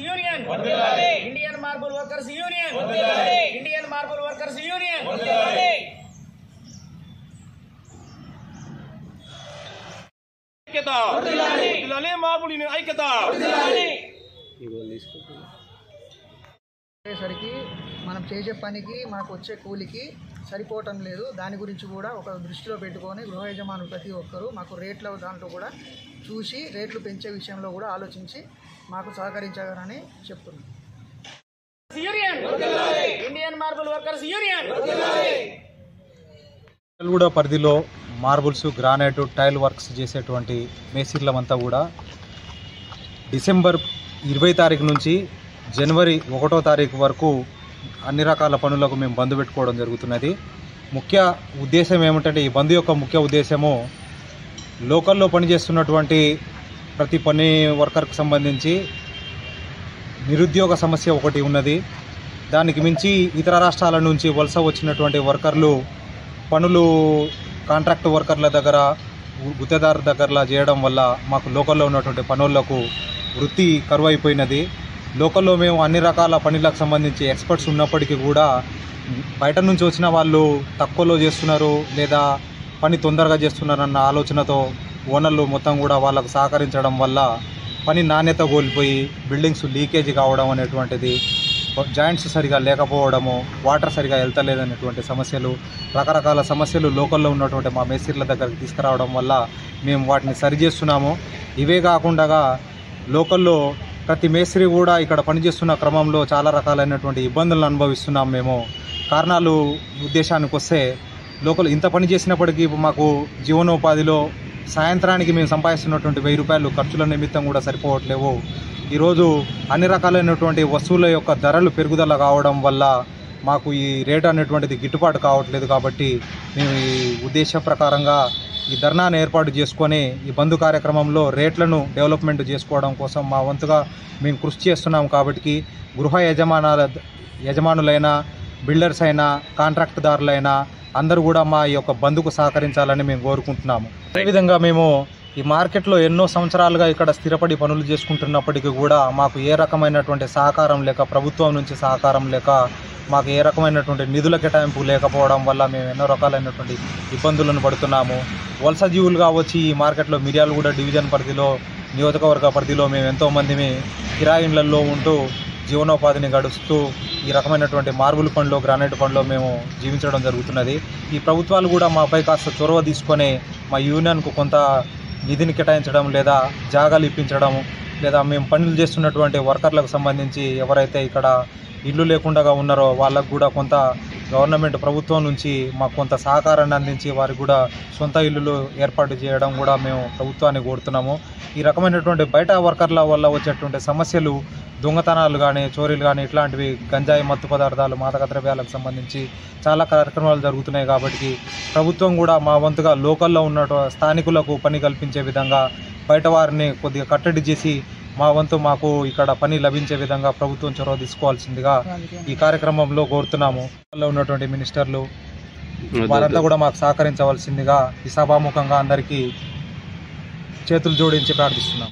Union, Indian marble workers union, Indian marble workers union. సరికి మనం చేసే పనికి మనకు వచ్చే కూలికి సరిపోవటం లేదు. దాని గురించి కూడా ఒక దృష్టిలో పెట్టుకొని గృహ యజమానులు ప్రతి ఒక్కరూ మాకు రేట్ల దాంట్లో కూడా చూసి రేట్లు పెంచే విషయంలో కూడా ఆలోచించి మాకు సహకరించాలని చెప్తున్నాం. Indian marble workers union. కూడా పరిధిలో మార్బుల్స్, గ్రానైట్, టైల్ వర్క్స్ చేసేటువంటి మేస్త్రీలమంతా కూడా డిసెంబర్ 20 తారీఖు నుంచి జనవరి 1వ తారీఖు వరకు అన్ని రకాల పనులకు మేము బంద్ పెట్టుకోవడం జరుగుతున్నది. ముఖ్య ఉద్దేశం ఏమిటంటే, ఈ బంద్ యొక్క ముఖ్య ఉద్దేశము లోకల్లో పనిచేస్తున్నటువంటి ప్రతి పని వర్కర్కి సంబంధించి నిరుద్యోగ సమస్య ఒకటి ఉన్నది. దానికి మించి ఇతర రాష్ట్రాల నుంచి వలస వచ్చినటువంటి వర్కర్లు పనులు కాంట్రాక్ట్ వర్కర్ల దగ్గర, గుత్తేదారు దగ్గరలా చేయడం వల్ల మాకు లోకల్లో ఉన్నటువంటి పనులకు వృత్తి కరువు అయిపోయినది. లోకల్లో మేము అన్ని రకాల పనులకు సంబంధించి ఎక్స్పర్ట్స్ ఉన్నప్పటికీ కూడా బయట నుంచి వచ్చిన వాళ్ళు తక్కువలో చేస్తున్నారు లేదా పని తొందరగా చేస్తున్నారన్న ఆలోచనతో ఓనర్లు మొత్తం కూడా వాళ్ళకు సహకరించడం వల్ల పని నాణ్యత కోల్పోయి బిల్డింగ్స్ లీకేజ్ కావడం అనేటువంటిది, జాయింట్స్ సరిగా లేకపోవడము, వాటర్ సరిగా వెళ్తలేదనేటువంటి సమస్యలు, రకరకాల సమస్యలు లోకల్లో ఉన్నటువంటి మా మేస్త్రీల దగ్గరికి తీసుకురావడం వల్ల మేము వాటిని సరిచేస్తున్నాము. ఇవే కాకుండా లోకల్లో ప్రతి మేస్త్రి కూడా ఇక్కడ పనిచేస్తున్న క్రమంలో చాలా రకాలైనటువంటి ఇబ్బందులను అనుభవిస్తున్నాం మేము. కారణాలు ఉద్దేశానికి వస్తే, లోకల్ ఇంత పని చేసినప్పటికీ మాకు జీవనోపాధిలో సాయంత్రానికి మేము సంపాదిస్తున్నటువంటి 1000 రూపాయలు ఖర్చుల నిమిత్తం కూడా సరిపోవట్లేవు. ఈరోజు అన్ని రకాలైనటువంటి వస్తువుల యొక్క ధరలు పెరుగుదల కావడం వల్ల మాకు ఈ రేటు అనేటువంటిది గిట్టుబాటు కావట్లేదు. కాబట్టి మేము ఈ ఉద్దేశ ప్రకారంగా ఈ ధర్నాను ఏర్పాటు చేసుకొని ఈ బంద్ కార్యక్రమంలో రేట్లను డెవలప్మెంట్ చేసుకోవడం కోసం మా వంతుగా మేము కృషి చేస్తున్నాం. కాబట్టి గృహ యజమానులైనా, బిల్డర్స్ అయినా, కాంట్రాక్టుదారులైనా అందరూ కూడా మా ఈ యొక్క బంద్కు సహకరించాలని మేము కోరుకుంటున్నాము. అదేవిధంగా మేము ఈ మార్కెట్లో ఎన్నో సంవత్సరాలుగా ఇక్కడ స్థిరపడి పనులు చేసుకుంటున్నప్పటికీ కూడా మాకు ఏ రకమైనటువంటి సహకారం లేక, ప్రభుత్వం నుంచి సహకారం లేక, మాకు ఏ రకమైనటువంటి నిధుల కేటాయింపు లేకపోవడం వల్ల మేము ఎన్నో రకాలైనటువంటి ఇబ్బందులను పడుతున్నాము. వలస జీవులుగా వచ్చి ఈ మార్కెట్లో మిర్యాలగూడ డివిజన్ పరిధిలో, నియోజకవర్గ పరిధిలో మేము ఎంతోమంది కిరాయిళ్లలో ఉంటూ జీవనోపాధిని గడుస్తూ ఈ రకమైనటువంటి మార్బుల్ పనిలో, గ్రానైట్ పనిలో మేము జీవించడం జరుగుతున్నది. ఈ ప్రభుత్వాలు కూడా మాపై కాస్త చొరవ తీసుకొని మా యూనియన్కు కొంత నిధిని కేటాయించడం లేదా జాగాలు ఇప్పించడం, లేదా మేము పనులు చేస్తున్నటువంటి వర్కర్లకు సంబంధించి ఎవరైతే ఇక్కడ ఇల్లు లేకుండా ఉన్నారో వాళ్ళకు కూడా కొంత గవర్నమెంట్ ప్రభుత్వం నుంచి మాకు కొంత సహకారాన్ని అందించి వారికి కూడా సొంత ఇల్లులు ఏర్పాటు చేయడం కూడా మేము ప్రభుత్వాన్ని కోరుతున్నాము. ఈ రకమైనటువంటి బయట వర్కర్ల వల్ల వచ్చేటువంటి సమస్యలు, దొంగతనాలు కానీ, చోరీలు కానీ, ఇట్లాంటివి గంజాయి, మత్తు పదార్థాలు, మాదక ద్రవ్యాలకు సంబంధించి చాలా కార్యక్రమాలు జరుగుతున్నాయి. కాబట్టి ప్రభుత్వం కూడా మా వంతుగా లోకల్లో ఉన్న స్థానికులకు పని కల్పించే విధంగా, బయట వారిని కొద్దిగా కట్టడి చేసి మా వంతు మాకు ఇక్కడ పని లభించే విధంగా ప్రభుత్వం చొరవ తీసుకోవాల్సిందిగా ఈ కార్యక్రమంలో కోరుతున్నాము. ఉన్నటువంటి మినిస్టర్లు వారంతా కూడా మాకు సహకరించవలసిందిగా ఈ సభాముఖంగా అందరికీ చేతులు జోడించి ప్రార్థిస్తున్నాం.